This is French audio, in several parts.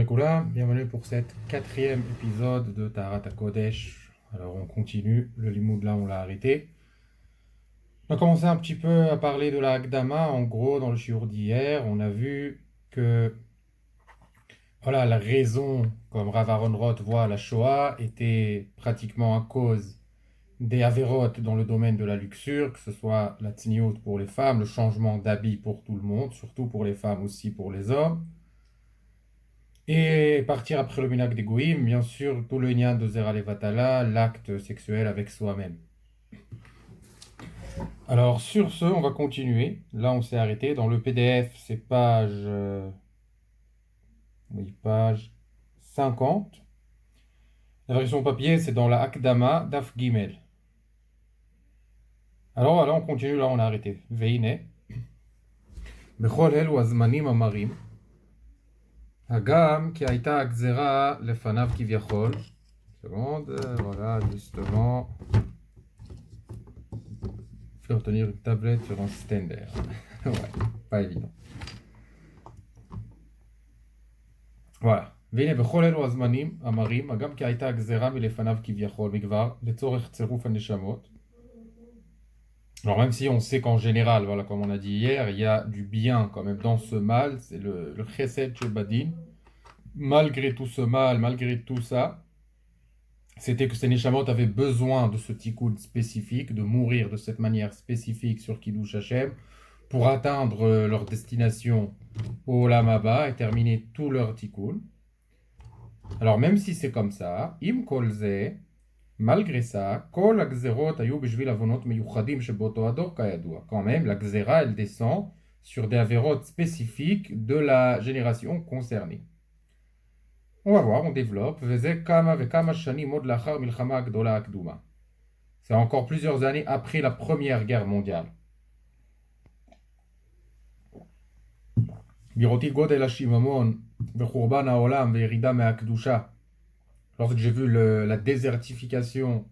Shalom Ekoulam, bienvenue pour cet quatrième épisode de Taharat HaKodesh. Alors on continue, le limoud là on l'a arrêté. On a commencé un petit peu à parler de la Hakdama, en gros dans le shiur d'hier, on a vu que voilà, la raison, comme Rav Aaron Roth voit la Shoah, était pratiquement à cause des Averot dans le domaine de la luxure, que ce soit la Tzniut pour les femmes, le changement d'habit pour tout le monde, surtout pour les femmes aussi pour les hommes. Et partir après le minhag des goïms, bien sûr, tout le lien de Zera Levatala, l'acte sexuel avec soi-même. Alors, sur ce, on va continuer. Là, on s'est arrêté. Dans le PDF, c'est page 50. La version papier, c'est dans la Akdama d'Af Gimel. Alors, là, on continue. Là, on a arrêté. Veine. Bechol el הזמנים המרים, הגם כי הייתה הגזרה לפניו כביכול. Seconde, voilà, justement. Faire tenir une tablette sur un stander. Ouais, pas évident. Voilà. והנה בכל אלו הזמנים המרים, הגם כי הייתה הגזרה מלפניו כביכול מכבר, לצורך צירוף הנשמות. Alors même si on sait qu'en général, voilà, comme on a dit hier, il y a du bien quand même dans ce mal, c'est le chesed shebadin. Malgré tout ce mal, malgré tout ça, c'était que ces Neshamot avaient besoin de ce tikkun spécifique, de mourir de cette manière spécifique sur Kiddush Hashem, pour atteindre leur destination au Olam Haba et terminer tout leur tikkun. Alors même si c'est comme ça, im kol ze, malgré ça, kol agzerot ayu b'shvil avonot meyuchadim sheboto ador kayadua. Quand même, la gzera, elle descend sur des avérotes spécifiques de la génération concernée. On va voir, on développe. C'est encore plusieurs années après la Première Guerre mondiale. Lorsque j'ai vu la désertification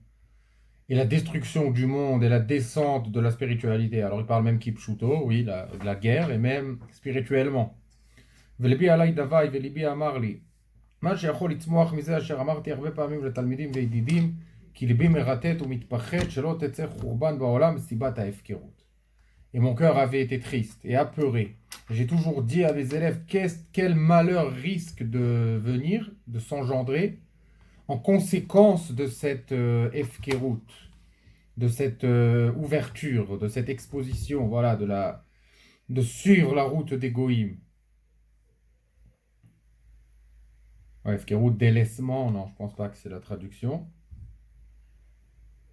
et la destruction du monde et la descente de la spiritualité. Alors il parle même Kipchuto, oui, de la guerre et même spirituellement. מה שיכול לצמוח מזה אשר אמרתי הרבה פעמים לתלמידים וידידים כי ליבי מרטט ומתפחד שלא תצא חורבן בעולם מסיבת ההפקרות. Et mon cœur avait été triste et apeuré. J'ai toujours dit à mes élèves quel malheur risque de venir, de s'engendrer en conséquence de cette efkerut, de cette ouverture, de cette exposition, voilà, de suivre la route des goïms. Ouais, Efkerut, délaissement, non, je pense pas que c'est la traduction.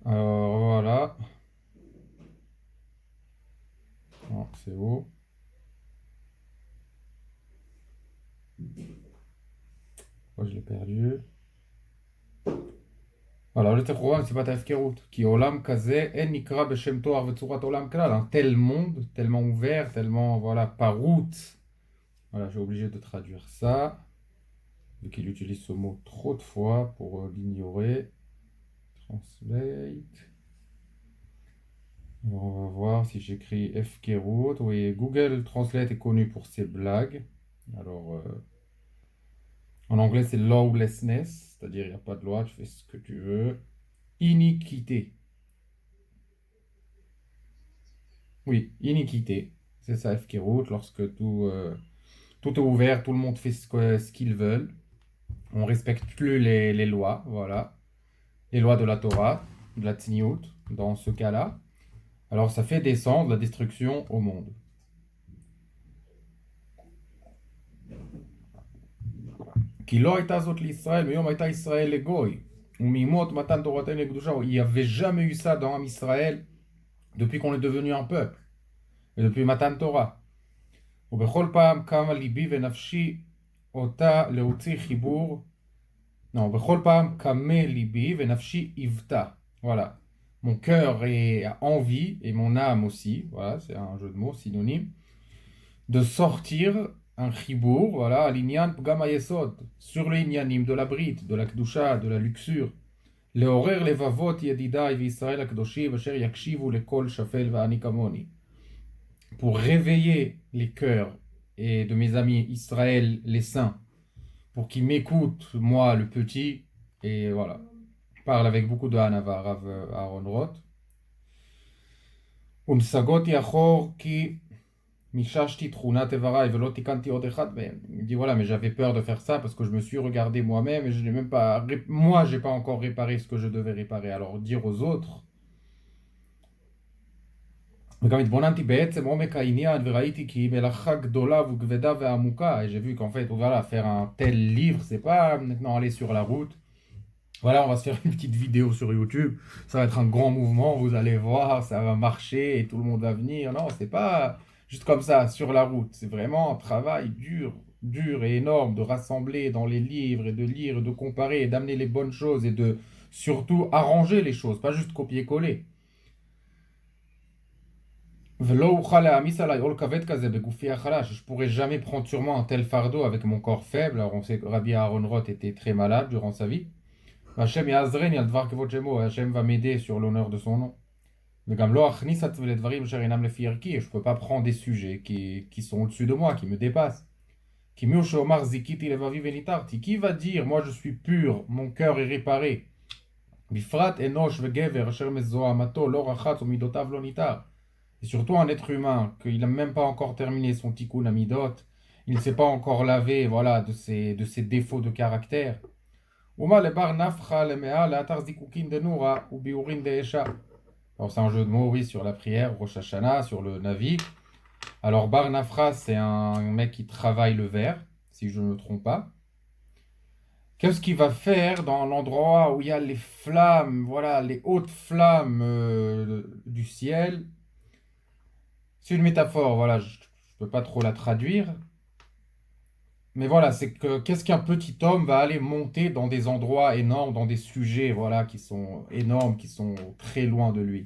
Alors voilà. Non, c'est où? Moi, je l'ai perdu. Voilà, le Tekhuran, c'est pas ta Efkerut. Qui olam kaze en nikra beshem toar vetsurat olam klal. Un tel monde, tellement ouvert, tellement, voilà, par route. Voilà, j'ai obligé de traduire ça. Vu qu'il utilise ce mot trop de fois pour l'ignorer. Translate. Alors on va voir si j'écris Efkerut. Oui, Google Translate est connu pour ses blagues. Alors, en anglais, c'est lawlessness, c'est-à-dire il n'y a pas de loi, tu fais ce que tu veux. Iniquité. Oui, iniquité. C'est ça, Efkerut, lorsque tout est ouvert, tout le monde fait ce qu'ils veulent. On ne respecte plus les lois, voilà. Les lois de la Torah, de la Tzniut, dans ce cas-là. Alors ça fait descendre la destruction au monde. Il n'y avait jamais eu ça dans Israël depuis qu'on est devenu un peuple. Et depuis Matan Torah. ובכל פעם קמה ליבי ונפשי אותה להוציא חיבור. Non, בכל פעם קמה ליבי ונפשי עיוותה. Voilà. Mon cœur a envie, et mon âme aussi, voilà, c'est un jeu de mots synonyme, de sortir un chibour, voilà, à l'inyan pgam hayesod, sur les inyanim de la brite, de la kedusha, de la luxure. לעורר לבבות ידידיי וישראל הקדושים אשר יקשיבו לקול שפל ועני כמוני. Pour réveiller les cœurs et de mes amis Israël les saints, pour qu'il m'écoute, moi, le petit, et voilà. Parle avec beaucoup de Hanava, Rav Aaron Roth. Unsagoti achor ki mishashti tchunat evarai velo tikanti od echad mehem. Il me dit voilà, mais j'avais peur de faire ça parce que je me suis regardé moi-même et je n'ai même pas, moi, j'ai pas encore réparé ce que je devais réparer. Alors dire aux autres. וגם התבוננתי בעצם עומק העניין וראיתי כי מלאכה גדולה וכבדה ועמוקה. Et j'ai vu qu'en fait, voilà, faire un tel livre, c'est pas maintenant aller sur la route. Voilà, on va se faire une petite vidéo sur YouTube. Ça va être un grand mouvement, vous allez voir, ça va marcher et tout le monde va venir. Non, c'est pas juste comme ça sur la route. C'est vraiment un travail dur, dur et énorme de rassembler dans les livres et de lire, de comparer et d'amener les bonnes choses et de surtout arranger les choses, pas juste copier-coller. ולא אוכל להעמיס עליי עול כבד כזה בגופי החלש. Je pourrais jamais prendre sur moi un tel fardeau avec mon corps faible. Alors on sait que Rabbi Aaron Roth était très malade durant sa vie. Hachem יעזרני על דבר כבוד שמו. Hachem va m'aider sur l'honneur de son nom. וגם לא אכניס עצמי לדברים אשר אינם לפי ערכי. Je peux pas prendre des sujets qui sont au-dessus de moi, qui me dépassent. כי מי הוא שאומר זיכיתי לבבי וניתרתי. Qui va dire moi je suis pur, mon cœur est réparé. בפרט אנוש וגבר אשר מזוהמתו לא רחץ ומידותיו לא ניתר. Et surtout un être humain, qu'il n'a même pas encore terminé son tikkun amidot, il ne s'est pas encore lavé, voilà, de ses défauts de caractère. Alors c'est un jeu de mots, oui, sur la prière, Rosh Hashanah, sur le Navi. Alors Bar Nafra, c'est un mec qui travaille le verre, si je ne me trompe pas. Qu'est-ce qu'il va faire dans l'endroit où il y a les flammes, voilà, les hautes flammes du ciel? C'est une métaphore, voilà, je ne peux pas trop la traduire. Mais voilà, c'est que qu'est-ce qu'un petit homme va aller monter dans des endroits énormes, dans des sujets, voilà, qui sont énormes, qui sont très loin de lui.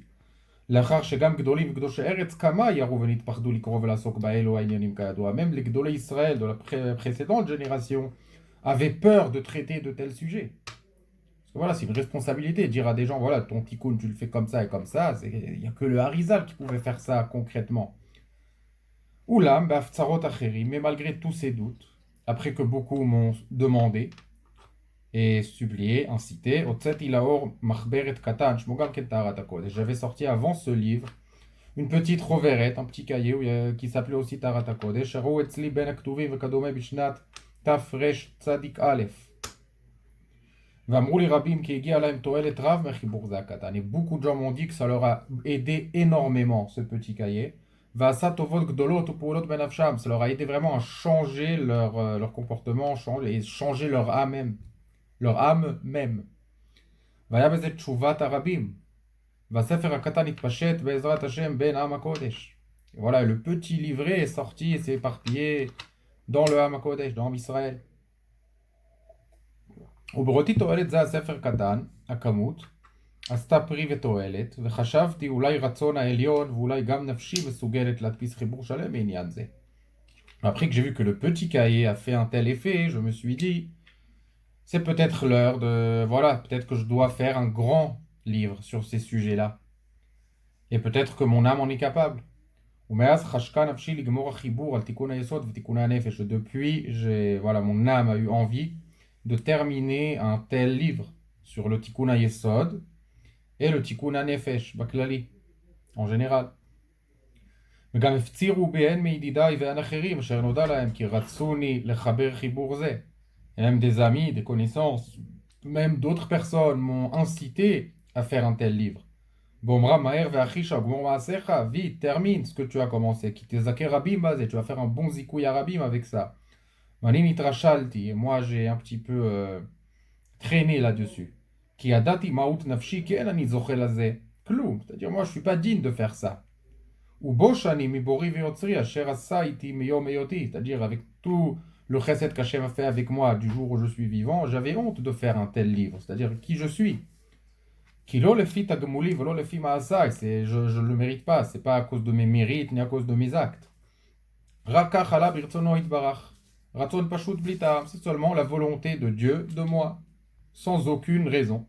לאחר שגם גדולים וקדושי ארץ כמה ירו ונתפחדו לקרוא ולעסוק באלו העניינים כידוע. Même les גדולי Israël de la précédente génération avaient peur de traiter de tels sujets. Parce que voilà, c'est une responsabilité, dire à des gens, voilà, ton tikkun, tu le fais comme ça et comme ça. Il n'y a que le Harizal qui pouvait faire ça concrètement. Oulam, baftsarot acherim, mais malgré tous ces doutes, après que beaucoup m'ont demandé et supplié, incité, Otzeti laor machberet katan, shmogam kentarat hakodesh. J'avais sorti avant ce livre une petite roverette, un petit cahier qui s'appelait aussi Tarat HaKodesh, שראו אצלי בין הכתובים וכדומה בשנת תרצ"א. ואמרו לי רבים כי הגיע להם תועלת רב מחיבור זה הקטן. Et beaucoup de gens m'ont dit que ça leur a aidé énormément, ce petit cahier. ועשה טובות גדולות ופעולות בנפשם. Ça leur a aidé vraiment à changer leur comportement, changer leur âme même. Leur âme même. והיה בזה תשובת הרבים. והספר הקטן התפשט בעזרת השם בין עם הקודש. Et voilà, le petit livret est sorti et s'est éparpillé dans le Ham HaKodesh, dans Israël. ובראותי תועלת זה הספר קטן, הכמות, עשתה פרי ותועלת, וחשבתי אולי רצון העליון ואולי גם נפשי מסוגלת להדפיס חיבור שלם בעניין זה. Après que j'ai vu que le petit cahier a fait un tel effet, je me suis dit, c'est peut-être l'heure de... Voilà, peut-être que je dois faire un grand livre sur ces sujets-là. Et peut-être que mon âme en est capable. ומאז חשקה נפשי לגמור החיבור על תיקון היסוד ותיקוני הנפש. Depuis, voilà, mon âme a eu envie de terminer un tel livre sur le Tikkun HaYesod et le Tikkun HaNefesh, בכללי, en général. וגם הפצירו בהן מידידיי והן אחרים אשר נודע להם כי רצוני לחבר חיבור זה. Et même des amis, des connaissances, même d'autres personnes m'ont incité à faire un tel livre. Bomra Maher ve'achisha gmor ma'asecha, vite, termine ce que tu as commencé. Ki tezaker rabim bazé, tu vas faire un bon zikouy arabim avec ça. Mani nitrashalti, et moi j'ai un petit peu traîné là-dessus. Ki adati ma'ut nafshi ken ani zochel hazeh. Kloum, c'est-à-dire moi je suis pas digne de faire ça. Ou boshani mi bori ve'yotzri asher asa iti miyom eyoti, c'est-à-dire avec tout le chesed qu'Hachem a fait avec moi du jour où je suis vivant, j'avais honte de faire un tel livre, c'est-à-dire qui je suis. Qui l'o le fit tagmouli velo le fit maasai, je ne le mérite pas, c'est pas à cause de mes mérites ni à cause de mes actes. Raka chala birtsono itbarach, ratzon pashut blita, c'est seulement la volonté de Dieu de moi, sans aucune raison.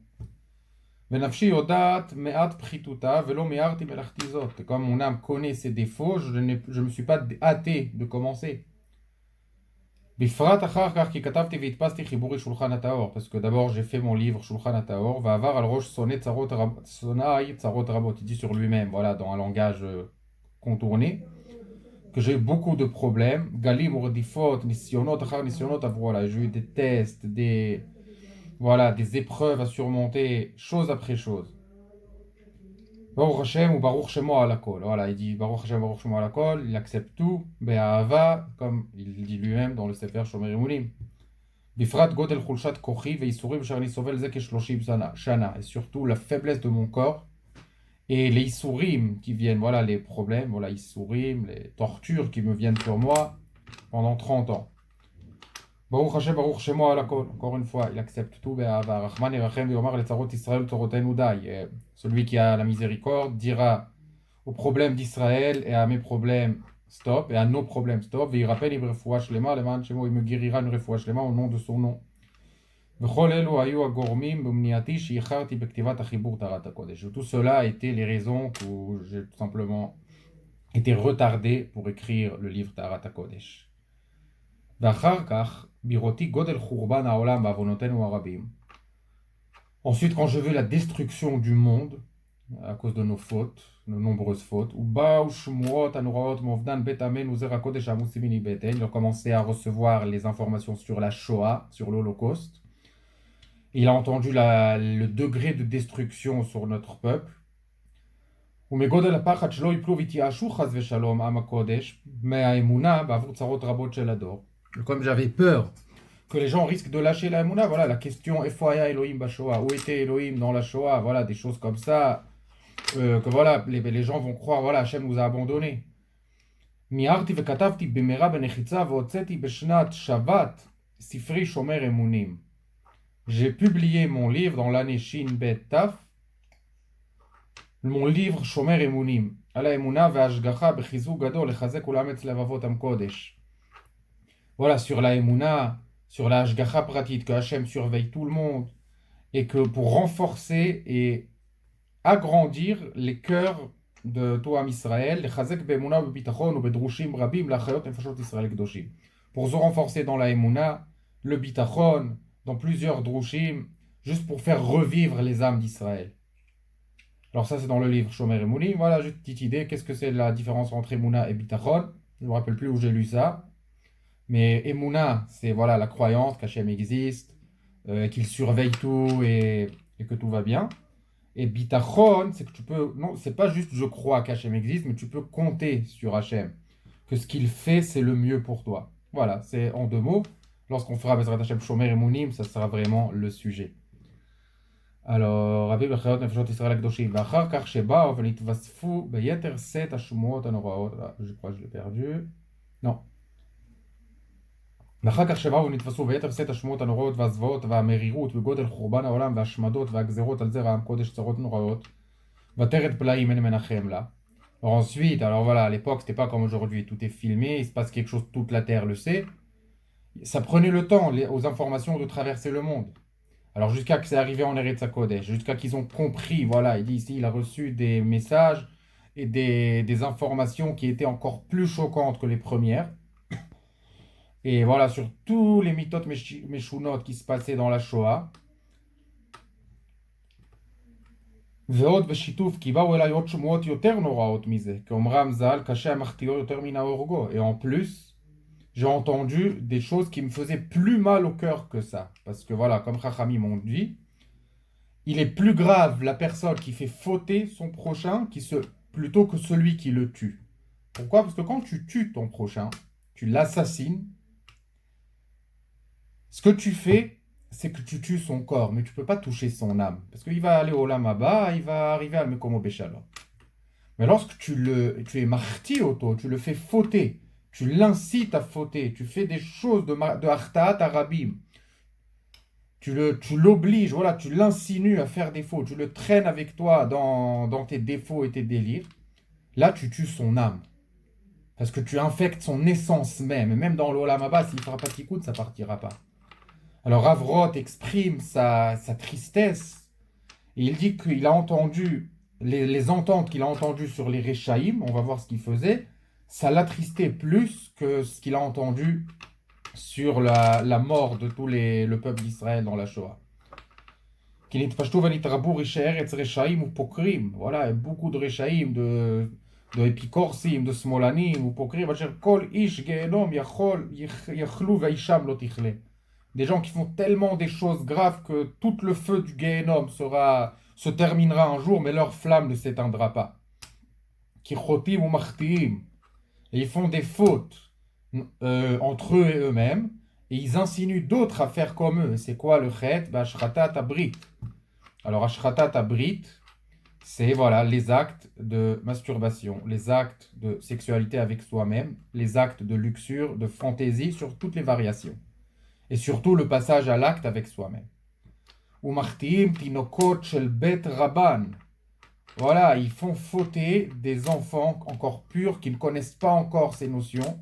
Venafshi yodat me'at pchituta velo me'arti melachtizot. Comme mon âme connaît ses défauts, je ne me suis pas hâté de commencer. בפרט אחר כך כי כתבתי והדפסתי חיבורי שולחן הטהור, parce que d'abord j'ai fait mon livre שולחן הטהור, ועבר על ראש שונאי צרות רבות, il dit sur lui-même, voilà, dans un langage contourné, que j'ai eu beaucoup de problèmes, גלים ורדיפות, ניסיונות אחר ניסיונות עברו עליי, j'ai eu des tests, voilà, des épreuves à surmonter, chose après chose. Baruch Hashem ou Baruch Shemo Alakol. Voilà, il dit Baruch Hashem, Baruch Shemo Alakol, il accepte tout, Be'ahava, comme il dit lui-même dans le Sefer Shomer Emunim. Bifrat Godel Khulshat Kochi ve'Isurim Sharni Sovel Zek Shloshim Shana. Et surtout la faiblesse de mon corps et les Isurim qui viennent, voilà les problèmes, voilà Isurim, les tortures qui me viennent sur moi pendant 30 ans. Baruch Hashem, Baruch Shemo Alakol. Encore une fois, il accepte tout, Be'ahava. Rachman Erachem Ve'omar Letzarot Israël Torotenu Dai. Celui qui a la miséricorde dira aux problèmes d'Israël et à mes problèmes stop, et à nos problèmes stop. Et il rappelle, il me guérira une refoua shlema au nom de son nom. Tout cela a été les raisons où j'ai tout simplement été retardé pour écrire le livre Taharat HaKodesh. Ensuite, quand je veux la destruction du monde, à cause de nos fautes, nos nombreuses fautes, ils ont commencé à recevoir les informations sur la Shoah, sur l'Holocauste. Il a entendu le degré de destruction sur notre peuple. Comme j'avais peur que les gens risquent de lâcher la Emouna, voilà la question Efoaya Elohim Bashoah, où était Elohim dans la Shoah, voilà des choses comme ça, que voilà les gens vont croire, voilà Hachem nous a abandonnés. Mi'arti vekatavti b'mera benechitza v'otzeti b'shnat shavat sifri shomer emunim. J'ai publié mon livre dans l'année Shin Bet Taf, mon livre Shomer Emunim, ala Emuna ve'ashgacha b'chizuk gadol lechazek ulametz levavot am kodesh. Voilà, sur la Emuna, sur la Ashgacha pratit, que Hachem surveille tout le monde, et que pour renforcer et agrandir les cœurs de Toam Israël, les Chazek be'emuna be'bitachon ou be'drushim rabim lachayot nefashot Israël kedoshim. Pour se renforcer dans la Emuna, le bitachon, dans plusieurs drushim, juste pour faire revivre les âmes d'Israël. Alors ça c'est dans le livre Shomer Emunim. Voilà, juste une petite idée, qu'est-ce que c'est la différence entre Emuna et bitachon? Je ne me rappelle plus où j'ai lu ça. Mais Emouna, c'est voilà, la croyance qu'Hachem existe, qu'il surveille tout et que tout va bien. Et Bitachon, c'est que tu peux. Non, c'est pas juste je crois qu'Hachem existe, mais tu peux compter sur Hachem. Que ce qu'il fait, c'est le mieux pour toi. Voilà, c'est en 2 mots. Lorsqu'on fera Bezrat Hachem Shomer Emunim, ça sera vraiment le sujet. Alors, Rabbi Bechayot Nefashot Israël Akdoshim. Vachar kach sheba v'nitvasfu beyeter set hashumuot hanoraot. Je crois que je l'ai perdu. Non. ואחר כך שבאו ונתפסו ביתר שאת השמועות הנוראות והזוועות והמרירות וגודל חורבן העולם והשמדות והגזרות על זרע עם קודש צרות נוראות ותרת פלאים אין מנחם לה. Alors ensuite, alors voilà, à l'époque c'était pas comme aujourd'hui, tout est filmé, il se passe quelque chose, toute la terre le sait. Ça prenait le temps aux informations de traverser le monde. Alors jusqu'à que c'est arrivé en Eretz HaKodesh, jusqu'à qu'ils ont compris, voilà, il dit ici, il a reçu des messages et des informations qui étaient encore plus choquantes que les premières. Et voilà, sur tous les mitot meshunot qui se passaient dans la Shoah. ועוד בשיתוף, כי באו אליי עוד שמועות יותר נוראות מזה, כאומרם ז"ל, קשה המחטיאו יותר מן ההורגו. Et en plus, j'ai entendu des choses qui me faisaient plus mal au cœur que ça. Parce que voilà, comme Chachami m'ont dit, il est plus grave la personne qui fait fauter son prochain plutôt que celui qui le tue. Pourquoi? Parce que quand tu tues ton prochain, tu l'assassines, ce que tu fais, c'est que tu tues son corps, mais tu ne peux pas toucher son âme. Parce qu'il va aller au Lama-Ba, il va arriver à Mekomo Béchalor. Mais lorsque tu es marti auto, tu le fais fauter, tu l'incites à fauter, tu fais des choses de Hartaat Arabim, tu l'obliges, voilà, tu l'insinues à faire des fautes, tu le traînes avec toi dans tes défauts et tes délires, là tu tues son âme. Parce que tu infectes son essence même. Et même dans l'Olam Haba, s'il ne fera pas tikkun, ça ne partira pas. Alors Rav Roth exprime sa tristesse. Et il dit qu'il a entendu, les ententes qu'il a entendues sur les Réchaïm, on va voir ce qu'il faisait, ça l'attristait plus que ce qu'il a entendu sur la mort de le peuple d'Israël dans la Shoah. Qu'il nitpashtu venitrabu riche eretz reshaim ou pokrim. Voilà, et beaucoup de reshaim, de épicorsim, de smolanim ou pokrim. Kol ish gehenom yachlu veisham lo tichle. Des gens qui font tellement des choses graves que tout le feu du Gehenom se terminera un jour, mais leur flamme ne s'éteindra pas. Qui chotim ou machtiim. Et ils font des fautes entre eux et eux-mêmes, et ils insinuent d'autres à faire comme eux. C'est quoi le chet? Ashratat abrit. Alors, ashratat abrit, c'est voilà, les actes de masturbation, les actes de sexualité avec soi-même, les actes de luxure, de fantaisie sur toutes les variations. Et surtout le passage à l'acte avec soi-même. Ou martim tinokot shel bet rabban. Voilà, ils font fauter des enfants encore purs qui ne connaissent pas encore ces notions.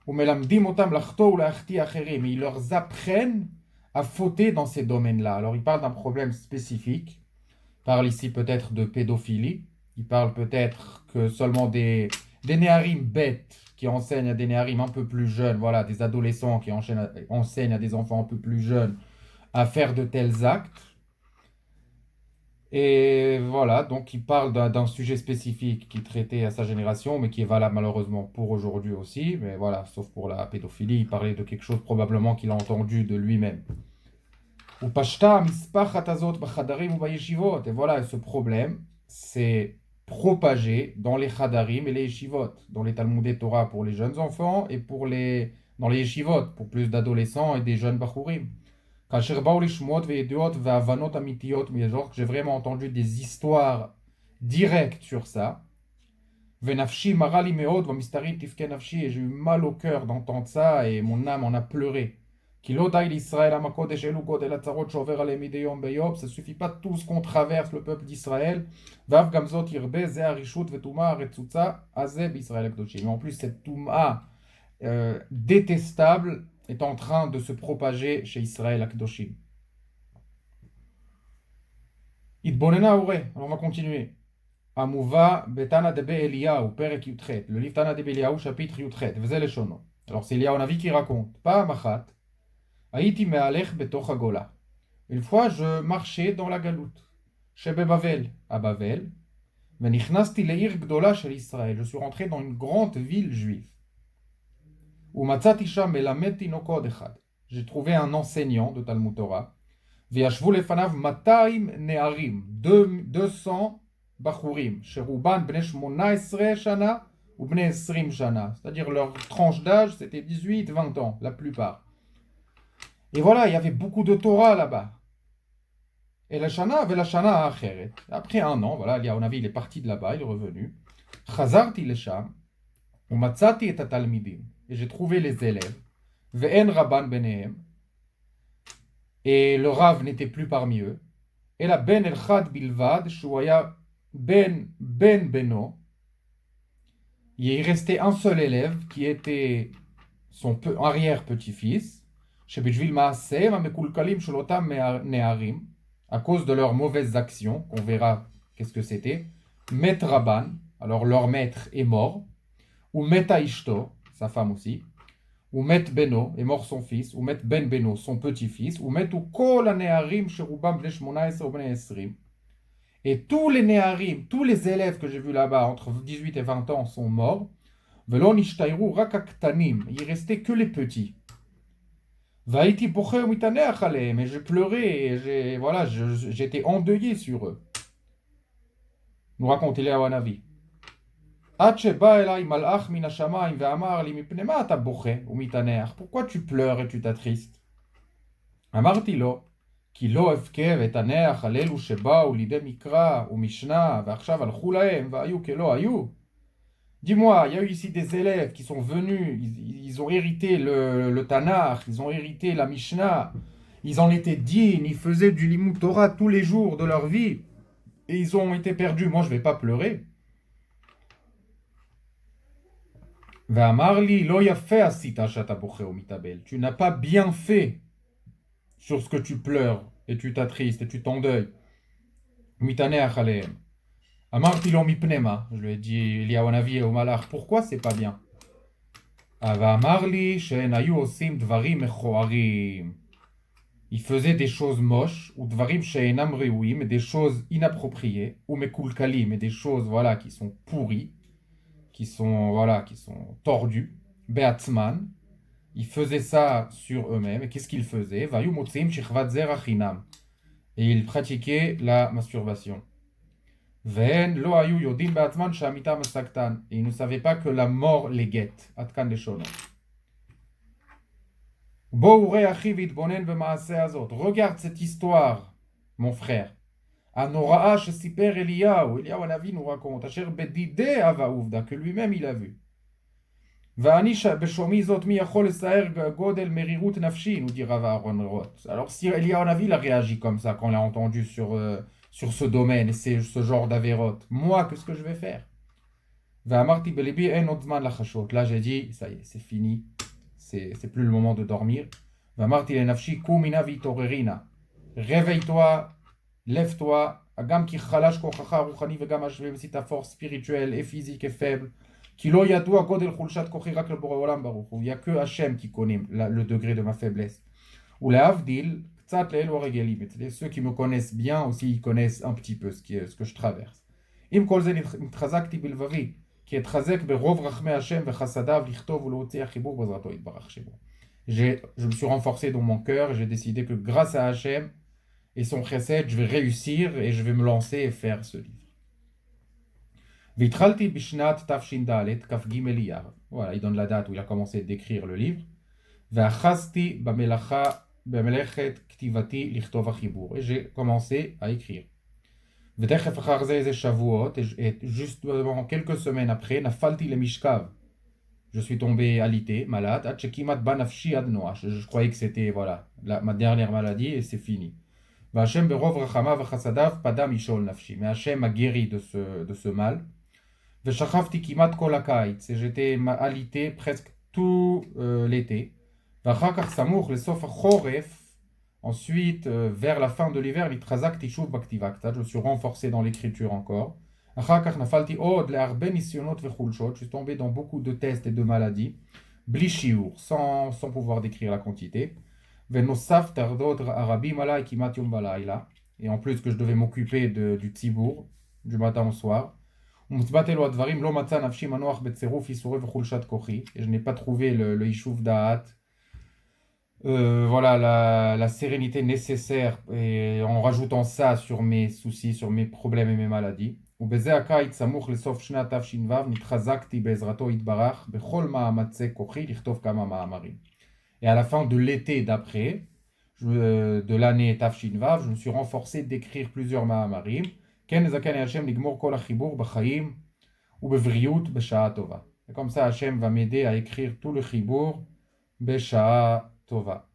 Ou melamdim otam lachto ou lachti acherim. Ils leur apprennent à fauter dans ces domaines-là. Alors, ils parlent d'un problème spécifique. Ils parlent ici peut-être de pédophilie. Ils parlent peut-être que seulement des néharim bêtes qui enseignent à des néharim un peu plus jeunes, voilà, des adolescents qui enseignent à des enfants un peu plus jeunes à faire de tels actes. Et voilà, donc il parle d'un sujet spécifique qui traitait à sa génération, mais qui est valable malheureusement pour aujourd'hui aussi. Mais voilà, sauf pour la pédophilie, il parlait de quelque chose probablement qu'il a entendu de lui-même. Ou pashta mispachat azot b'chadarim ou b'yeshivot. Et voilà, ce problème s'est propagé dans les chadarim et les yeshivot, dans les Talmudei Torah pour les jeunes enfants et dans les yeshivot pour plus d'adolescents et des jeunes bachurim. J'ai vraiment entendu des histoires directes sur ça. Et j'ai eu mal au cœur d'entendre ça et mon âme en a pleuré. Ça ne suffit pas tout ce qu'on traverse le peuple d'Israël. Mais en plus, cette touma détestable est en train de se propager chez Israël Akdoshim. Itbonena Aure, on va continuer. Amouva Betana de Eliyahu, Perek Yutchet, le livre Tana de Eliyahu, chapitre Yutchet, Vezel et Shono. Alors c'est Eliyahu Navi qui raconte. Pa Machat, Haïti Mealech Betoch Agola. Une fois je marchais dans la galoute, chez Bavel, à Bavel, Venichnasti Leir Gdola chez Israël. Je suis rentré dans une grande ville juive. J'ai trouvé un enseignant de Talmud Torah. 200 bachurim, sheruban bnei 18 shana ou bnei 20 shana. C'est-à-dire leur tranche d'âge, c'était 18-20 ans, la plupart. Et voilà, il y avait beaucoup de Torah là-bas. Et la shana avait la shana acheret. Après un an, voilà, il est parti de là-bas, il est revenu. Chazarti lesham, umatzati et talmidim. Et j'ai trouvé les élèves. Ve'en rabban benehem. Et le Rav n'était plus parmi eux. Et la ben el-chad bilvad, shuaya ben beno. Il restait un seul élève qui était son arrière-petit-fils. Shebijvil maaseh mamekulkalim sholotam neharim. À cause de leurs mauvaises actions, qu'on verra qu'est-ce que c'était. Met rabban, alors leur maître est mort. Ou meta ishto, sa femme aussi. Ou met Beno, est mort son fils, ou met Ben Beno, son petit-fils, ou met kol haneharim sherubam bnei 18 ou bnei 20. Et tous les neharim, tous les élèves que j'ai vus là-bas entre 18 et 20 ans sont morts. Velo nishtayru rak aktanim, il restait que les petits. Vaïti bocher mitaneach aleim, et je pleurais, et j'étais endeuillé sur eux. Nous raconte Eliyahu Hanavi. Pourquoi tu pleures et tu t'attristes? Amartilo, כי לא אבכה ואתנח על אלו שבאו לידי מקרא ומשנה ועכשיו הלכו להם והיו כלא היו. Dis-moi, il y a eu ici des élèves qui sont venus, ils ont hérité le Tanakh, ils ont hérité la Mishnah, ils en étaient dignes, ils faisaient du Limud Torah tous les jours de leur vie et ils ont été perdus. Moi, je ne vais pas pleurer. Tu n'as pas bien fait sur ce que tu pleures et tu t'attristes et tu t'endeuilles. Je lui ai dit, Eliyahu Hanavi au Malach, pourquoi c'est pas bien? ואמר לי שהן היו עושים דברים מכוערים. Il faisait des choses moches, ou dvarim she'enam re'uim, des choses inappropriées, ou mekulkalim, et des choses, voilà, qui sont pourries, qui sont, voilà, qui sont tordues. Be'atzman, ils faisaient ça sur eux-mêmes. Et qu'est-ce qu'ils faisaient? Vayu motzim shichvat zera chinam. Et ils pratiquaient la masturbation. Ve'en lo hayu yodim be'atzman she'amita masaktan. Et ils ne savaient pas que la mort les guette. Atkan leshono. Regarde cette histoire, mon frère. Anoraa shesiper Eliyahu. Eliyahu Hanavi nous raconte. Asher bedide ava uvda, que lui-même il a vu. Va'ani beshomi zot mi yachol esaer godel merirut nafshi, nous dit Rav Aaron Roth. Alors si Eliyahu Hanavi il a réagi comme ça quand on l'a entendu sur ce domaine et ce genre d'avérote, moi qu'est-ce que je vais faire? Va'amarti belibi en otzman lachashot. Là j'ai dit, ça y est, c'est fini. C'est plus le moment de dormir. Va'amarti lenafshi kumina vitorerina. Réveille-toi, lève-toi. Agam ki chalash kochacha ruchani vegam ashvem, si ta force spirituelle et physique est faible. Ki lo yadu agodel chulshat kochi rak le boré olam baruch hu. Il n'y a que Hachem qui connaît le degré de ma faiblesse. Ou lehavdil, ktsat le'el oregelim. Ceux qui me connaissent bien aussi, ils connaissent un petit peu ce que je traverse. Im kol ze nitchazakti bilvavi. Je me suis renforcé dans mon cœur et j'ai décidé que grâce à Hachem et son chesed, je vais réussir et je vais me lancer et faire ce livre. Voilà, il donne la date où il a commencé d'écrire le livre. Et j'ai commencé à écrire. Et justement quelques semaines après, je suis tombé alité, malade. Je croyais que c'était voilà, ma dernière maladie et c'est fini. Mais Hachem m'a guéri de ce mal. Et j'étais alité presque tout l'été. Ensuite, vers la fin de l'hiver, je me suis renforcé dans l'écriture encore. Je suis tombé dans beaucoup de tests et de maladies, sans pouvoir décrire la quantité. Et en plus que je devais m'occuper du tzibour, du matin au soir. Et je n'ai pas trouvé le Yishuv Da'at. Voilà la sérénité nécessaire et en rajoutant ça sur mes soucis, sur mes problèmes et mes maladies. Et à la fin de l'été d'après, de l'année Tafshin je me suis renforcé d'écrire plusieurs Mahamarim. Et comme ça, Hachem va m'aider à écrire tout le Chibour Besha'a Tova.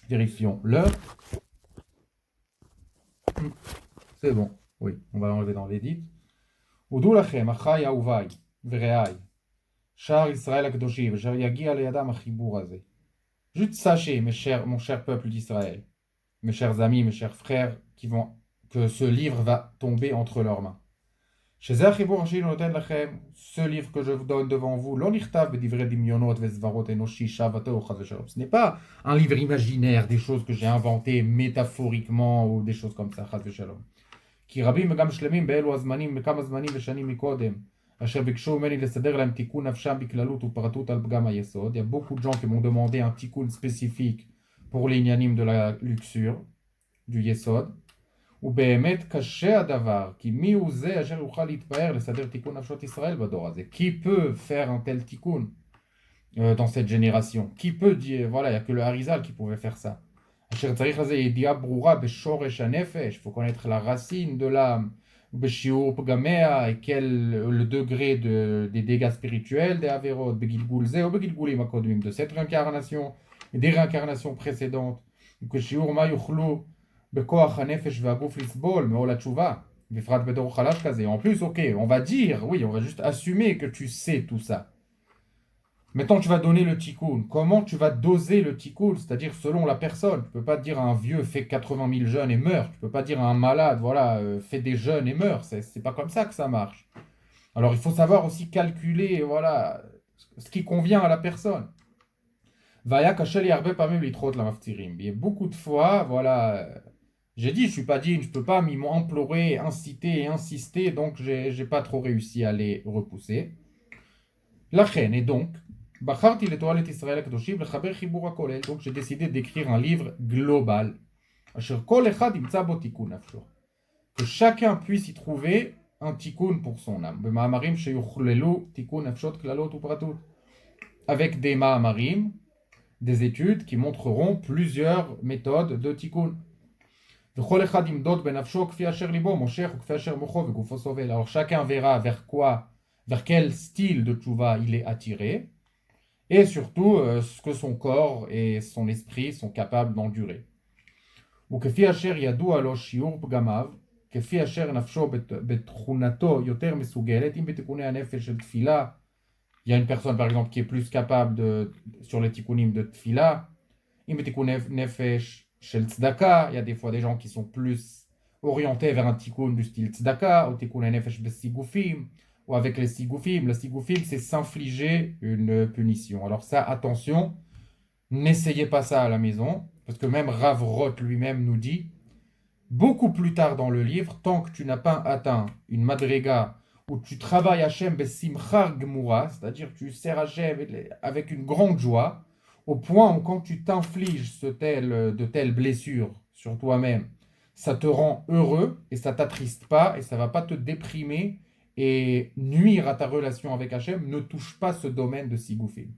Vérifions l'heure. C'est bon. Oui, on va l'enlever dans l'édit. Udou lachem, achai auvai, vereai, shar Israël akdoshim, yagi aleyadam achibur azeh. Juste sachez, mon cher peuple d'Israël, mes chers amis, mes chers frères, que ce livre va tomber entre leurs mains. Ce livre que je vous donne devant vous, ce n'est pas un livre imaginaire, des choses que j'ai inventées métaphoriquement ou des choses comme ça. Il y a beaucoup de gens qui m'ont demandé un tikkun spécifique pour les inyanim de la luxure, du yesod. Qui peut faire un tel tikkun dans cette génération? Qui peut dire, voilà, il n'y a que le Harizal qui pouvait faire ça. Il faut connaître la racine de l'âme, et le degré des dégâts spirituels des Averot, de cette réincarnation et des réincarnations précédentes. En plus, ok, on va dire, oui, on va juste assumer que tu sais tout ça. Maintenant, tu vas donner le tikkun. Comment tu vas doser le tikkun? C'est-à-dire selon la personne. Tu ne peux pas dire à un vieux, fais 80 000 jeûnes et meurt. Tu ne peux pas dire à un malade, voilà, fais des jeûnes et meurt. C'est pas comme ça que ça marche. Alors, il faut savoir aussi calculer, voilà, ce qui convient à la personne. Vaya kashel yarbe pamim litrot la maftirim. Il y a beaucoup de fois, voilà, j'ai dit, je suis pas digne, je peux pas m'implorer, inciter et insister, donc j'ai pas trop réussi à les repousser. La reine, et donc, Bacharti l'étoile Israël Kadoshim, le Chaber Chibur HaKolel. Donc j'ai décidé d'écrire un livre global. Asher kol echad imtza bo tikun nafsho. Que chacun puisse y trouver un tikkun pour son âme. B'ma'amarim sheyuchlelu tikkun nafshot klalot upratot. Avec des ma'amarim, des études qui montreront plusieurs méthodes de tikkun. V'chol echad imdod benafsho kfi asher libo moshech ou kfi asher mocho v'gufo sovel. Alors chacun verra vers quoi, vers quel style de tchouva il est attiré. Et surtout, ce que son corps et son esprit sont capables d'endurer. Ou כפי אשר ידוע לו שיעור פגמיו, כפי אשר נפשו בתכונתו יותר מסוגלת, אם בתיקוני הנפש של תפילה, il y a une personne par exemple qui est plus capable sur les tikkunim de tfila, אם בתיקוני נפש של tzedaka, il y a des fois des gens qui sont plus orientés vers un tikkun du style tzedaka, ou tikkuné nefesh besigufim, ou avec les sigoufim. Le sigoufim, c'est s'infliger une punition. Alors ça, attention, n'essayez pas ça à la maison, parce que même Rav Roth lui-même nous dit, beaucoup plus tard dans le livre, tant que tu n'as pas atteint une madrega où tu travailles Hachem besimchar gmura, c'est-à-dire tu sers Hachem avec une grande joie, au point où quand tu t'infliges de telles blessures sur toi-même, ça te rend heureux et ça t'attriste pas et ça va pas te déprimer et nuire à ta relation avec Hachem. Ne touche pas ce domaine de sigoufim.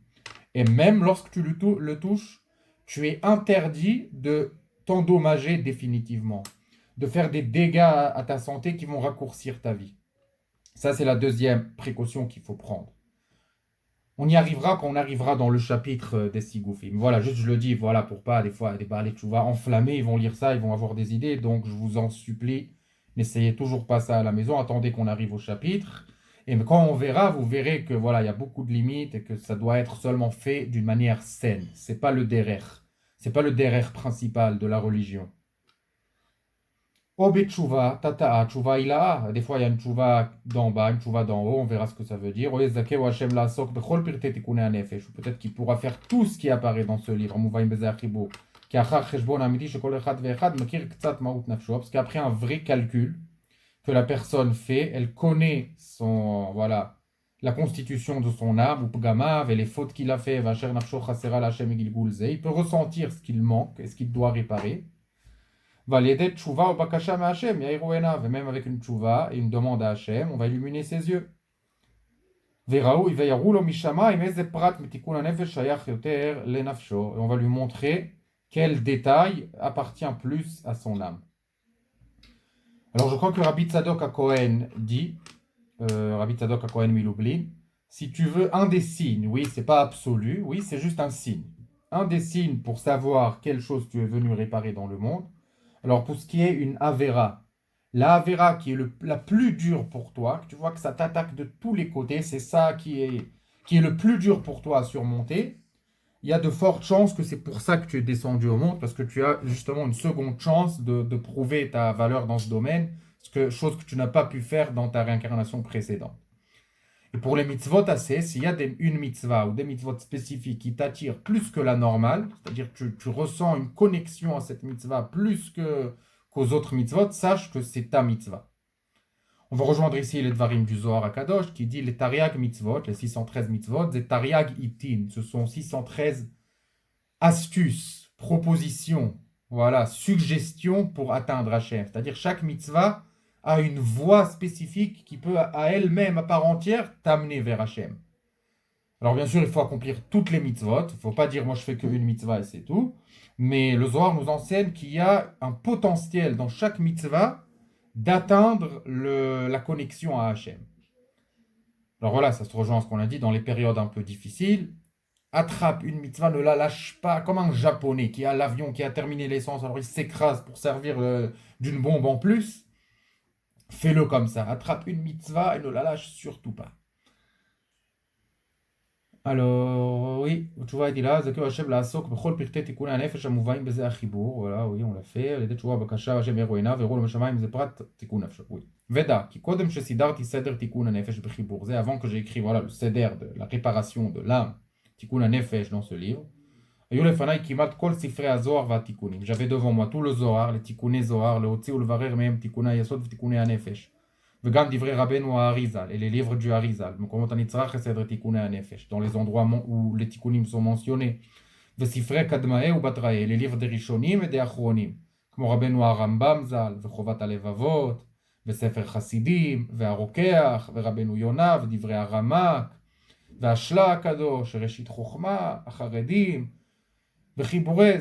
Et même lorsque tu le touches, tu es interdit de t'endommager définitivement, de faire des dégâts à ta santé qui vont raccourcir ta vie. Ça, c'est la deuxième précaution qu'il faut prendre. On y arrivera quand on arrivera dans le chapitre des sigoufim. Voilà, juste je le dis, voilà, pour pas des fois des balais tchouva enflammés, ils vont lire ça, ils vont avoir des idées. Donc je vous en supplie, n'essayez toujours pas ça à la maison, attendez qu'on arrive au chapitre. Et quand on verra, vous verrez que voilà, il y a beaucoup de limites et que ça doit être seulement fait d'une manière saine. C'est pas le derer. C'est pas le derer principal de la religion. Obe tchouva, tata'a, tchouva ila'a. Des fois, il y a une tchouva d'en bas, une tchouva d'en haut, on verra ce que ça veut dire. Peut-être qu'il pourra faire tout ce qui apparaît dans ce livre. Parce qu'après un vrai calcul que la personne fait, elle connaît voilà, la constitution de son âme, ou pgamav, et les fautes qu'il a fait, il peut ressentir ce qu'il manque et ce qu'il doit réparer. Va l'aider tchouva ou bakasha ma Hachem, yaïrouena, et même avec une tchouva et une demande à Hachem, on va illuminer ses yeux. Veraou, il va yaroulo mishama, et meze prat mitikun anefesh shayach yoter le nafsho, et on va lui montrer quel détail appartient plus à son âme. Alors je crois que Rabbi Tzadok HaKohen dit, Rabbi Tzadok HaKohen Milublin, si tu veux un des signes, oui, c'est pas absolu, oui, c'est juste un signe. Un des signes pour savoir quelle chose tu es venu réparer dans le monde. Alors pour ce qui est une Avera, la Avera qui est la plus dure pour toi, que tu vois que ça t'attaque de tous les côtés, c'est ça qui est le plus dur pour toi à surmonter, il y a de fortes chances que c'est pour ça que tu es descendu au monde, parce que tu as justement une seconde chance de prouver ta valeur dans ce domaine, chose que tu n'as pas pu faire dans ta réincarnation précédente. Et pour les mitzvot assez, s'il y a une mitzvah ou des mitzvot spécifiques qui t'attirent plus que la normale, c'est-à-dire que tu ressens une connexion à cette mitzvah plus qu'aux autres mitzvot, sache que c'est ta mitzvah. On va rejoindre ici les Dvarim du Zohar HaKadosh qui dit les Tariag mitzvot, les 613 mitzvot, les Tariag itin, ce sont 613 astuces, propositions, voilà, suggestions pour atteindre Hachem. C'est-à-dire chaque mitzvah a une voie spécifique qui peut à elle-même, à part entière, t'amener vers Hachem. Alors bien sûr, il faut accomplir toutes les mitzvot. Il ne faut pas dire moi je fais qu'une mitzvah et c'est tout. Mais le Zohar nous enseigne qu'il y a un potentiel dans chaque mitzvah d'atteindre la connexion à Hachem. Alors voilà, ça se rejoint à ce qu'on a dit dans les périodes un peu difficiles. Attrape une mitzvah, ne la lâche pas comme un japonais qui a l'avion qui a terminé l'essence, alors il s'écrase pour servir d'une bombe en plus. Fais-le comme ça. Attrape une mitzvah et ne la lâche surtout pas. Alors, oui, tu vois, il dit là, Zakir Hashem la Asok, Bechol Pirte Tikune Hanefesh Amuvayim Beze Achibur. Voilà, oui, on l'a fait. Al-Yedei Teshuvah Bakasha Hashem Yeroena, Vero L'Mashamayim Ze Prat Tikun Nefesh. Oui. Veda, Ki Kodem Shesidarti Seder Tikun Hanefesh Bechibur. C'est avant que j'ai écrit, voilà, le Seder de la réparation de l'âme, Tikun Hanefesh dans ce livre. Ayou Lefanai Kimat Kol Sifrei HaZohar VaTikunim. J'avais devant moi tout le Zohar, les Tikune Zohar, le Hotzi ou le Varer Mehem Tikune Yasod Tikune Hanefesh. וגם דברי רבנו האריזל, et les livres du Harizal, במקומות הנצרך לסדר תיקוני הנפש, dans les endroits où les תיקונים sont mentionnés, וספרי קדמאי ובתראי, les livres des ראשונים et des אחרונים, כמו רבנו הרמב"ם ז"ל, וחובת הלבבות, וספר חסידים, והרוקח, ורבנו יונה, ודברי הרמ"ק, והשלה הקדוש, ראשית חוכמה, החרדים, וחיבורי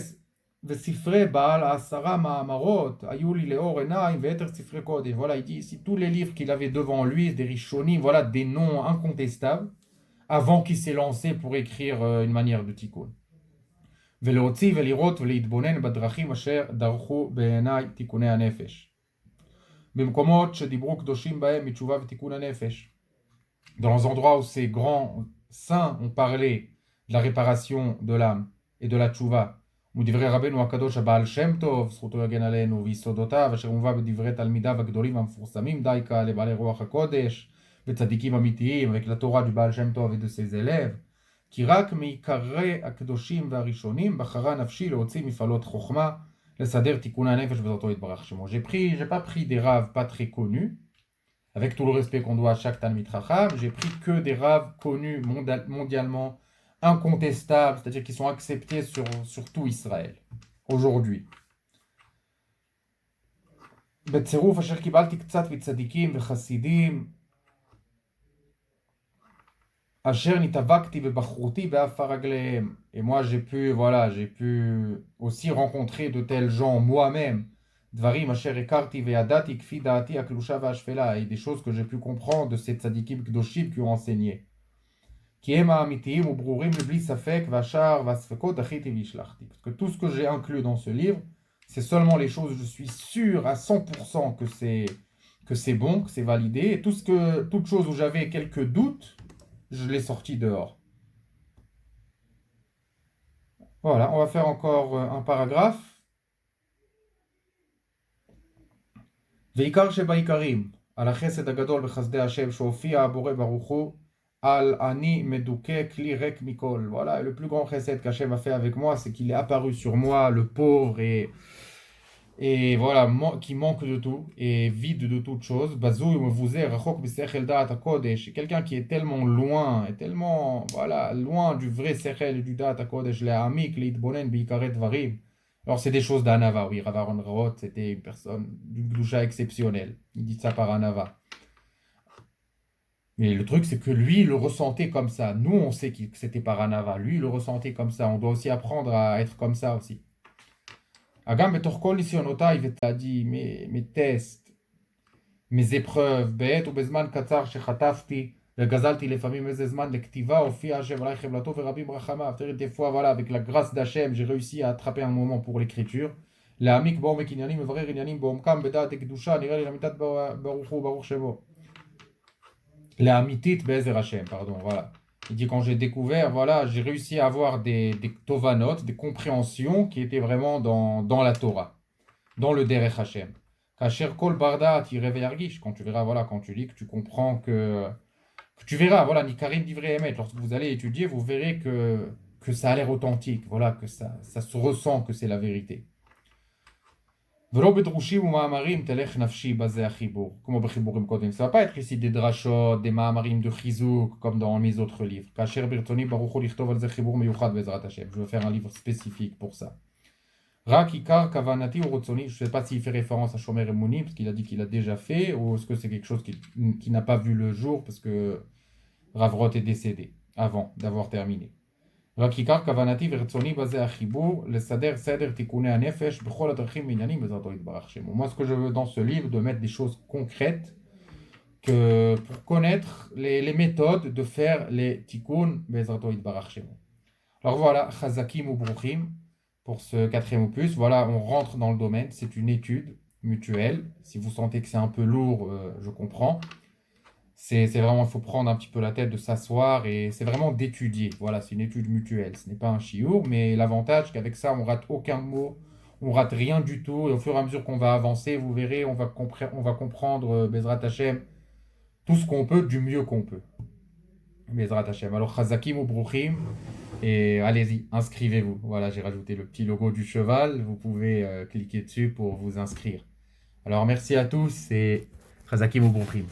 וספרי בעל העשרה מאמרות, היו לי לאור עיניים, ויתר ספרי קודש. Voilà, il dit ici tous les livres qu'il avait devant lui, des rishonim, voilà, des noms incontestables, avant qu'il s'est lancé pour écrire une manière de tikkun. ולהוציא ולראות ולהתבונן בדרכים אשר דרכו בעיניי תיקוני הנפש. במקומות שדיברו קדושים בהם מתשובה ותיקון הנפש. Dans les endroits où ces grands saints ont parlé de la réparation de l'âme et de la tchouva, ודברי רבנו הקדוש הבעל שם טוב, זכותו יגן עלינו, ויסודותיו, אשר מובא בדברי תלמידיו הגדולים המפורסמים דייקה לבעלי רוח הקודש, וצדיקים אמיתיים, avec la Torah du בעל שם טוב et de ses élèves, כי רק מעיקרי הקדושים והראשונים בחרה נפשי להוציא מפעלות חוכמה, לסדר תיקון הנפש בעזרתו יתברך שמו. J'ai pas pris des raves pas très connus, avec tout le respect qu'on doit à chaque Talmid Chacham, j'ai pris que des raves connus mondialement, incontestables, c'est-à-dire qui sont acceptés sur tout Israël, aujourd'hui. בצירוף אשר קיבלתי קצת מצדיקים וחסידים, אשר נתאבקתי ובחרותי בעפר רגליהם. Et moi j'ai pu aussi rencontrer de tels gens moi-même, דברים אשר הכרתי וידעתי כפי דעתי הקלושה והשפלה, et des choses que j'ai pu comprendre de ces tzadikim קדושים qui ont enseigné. כי הם האמיתיים וברורים מבלי ספק, והשאר והספקות דחיתי והשלכתי. Parce que tout ce que j'ai inclus dans ce livre, c'est seulement les choses où je suis sûr à 100% que c'est bon, que c'est validé, et toute chose où j'avais quelques doutes, je l'ai sorti dehors. Voilà, on va faire encore un paragraphe. ועיקר שבעיקרים, על החסד הגדול בחסדי השם שהופיע הבורא ברוך הוא, al ani medouké kli rek mikol. Voilà, le plus grand chesed qu'Hachem a fait avec moi, c'est qu'il est apparu sur moi, le pauvre et voilà, qui manque de tout et vide de toute chose. Bazou vous est rachok b'sechel da'at hakodesh. Quelqu'un qui est tellement loin, et tellement voilà, loin du vrai sechel et du da'at hakodesh, le'amik le'itbonen bi'ikaret dvarim. Alors c'est des choses d'Anava, oui, Rav Aaron Roth, c'était une personne d'une gloucha exceptionnelle. Il dit ça par Anava. Mais le truc, c'est que lui, il le ressentait comme ça. Nous, on sait que c'était par Anava. Lui, il le ressentait comme ça. On doit aussi apprendre à être comme ça aussi. Agam betorkol nisyonotai, il t'a dit, mes tests, mes épreuves, be'et ou bezman katzar shechatafti, וגזלתי לפעמים איזה זמן לכתיבה, הופיע השם עלי חבלתו ורבים רחמיו. Des fois, voilà, avec la grâce d'Hachem, j'ai réussi à attraper un moment pour l'écriture. להעמיק בעומק עניינים, מברר עניינים בעומקם, בדעת קדושה, נראה לי למיתת ברוך הוא, ברוך שמו. La mitit be'ezer Hashem, pardon, voilà. Il dit quand j'ai découvert, voilà, j'ai réussi à avoir des tovanot, des compréhensions qui étaient vraiment dans la Torah, dans le derech Hashem. Kasher kol barda ti reveyargish, quand tu verras, voilà, quand tu lis, que tu comprends que tu verras, voilà, nikarim divrei emet, lorsque vous allez étudier, vous verrez que ça a l'air authentique, voilà, que ça se ressent que c'est la vérité. ולא בדרושים ומאמרים תלך נפשי בזה החיבור, כמו בחיבורים קודם. Ça va pas être ici des drashot, des מאמרים de חיזוק, comme dans mes autres livres. כאשר ברצוני ברוך הוא לכתוב על זה חיבור מיוחד בעזרת השם. Je vais faire un livre spécifique pour ça. רק עיקר כוונתי ורצוני, je sais pas s'il fait référence à Shomer Emouni, parce qu'il a dit qu'il a déjà fait, ou est-ce que c'est quelque chose qui n'a pas vu le jour, parce que Rav Roth est décédé, avant d'avoir terminé. רק עיקר כוונתי ורצוני בזה החיבור, לסדר סדר תיקוני הנפש בכל הדרכים ועניינים בעזרתו יתברך שמו. Moi, ce que je veux dans ce livre, de mettre des choses concrètes pour connaître les méthodes de faire les tikkun בעזרתו יתברך שמו. Alors voilà, chazakim ou bruchim, pour ce quatrième opus. Voilà, on rentre dans le domaine, c'est une étude mutuelle. Si vous sentez que c'est un peu lourd, je comprends. C'est vraiment, il faut prendre un petit peu la tête de s'asseoir et c'est vraiment d'étudier. Voilà, c'est une étude mutuelle. Ce n'est pas un chiour, mais l'avantage qu'avec ça, on rate aucun mot, on rate rien du tout. Et au fur et à mesure qu'on va avancer, vous verrez, on va comprendre, Bezrat Hashem, tout ce qu'on peut du mieux qu'on peut. Bezrat Hashem. Alors, Chazakim ou Bruchim, et allez-y, inscrivez-vous. Voilà, j'ai rajouté le petit logo du cheval. Vous pouvez cliquer dessus pour vous inscrire. Alors, merci à tous et Chazakim ou Bruchim.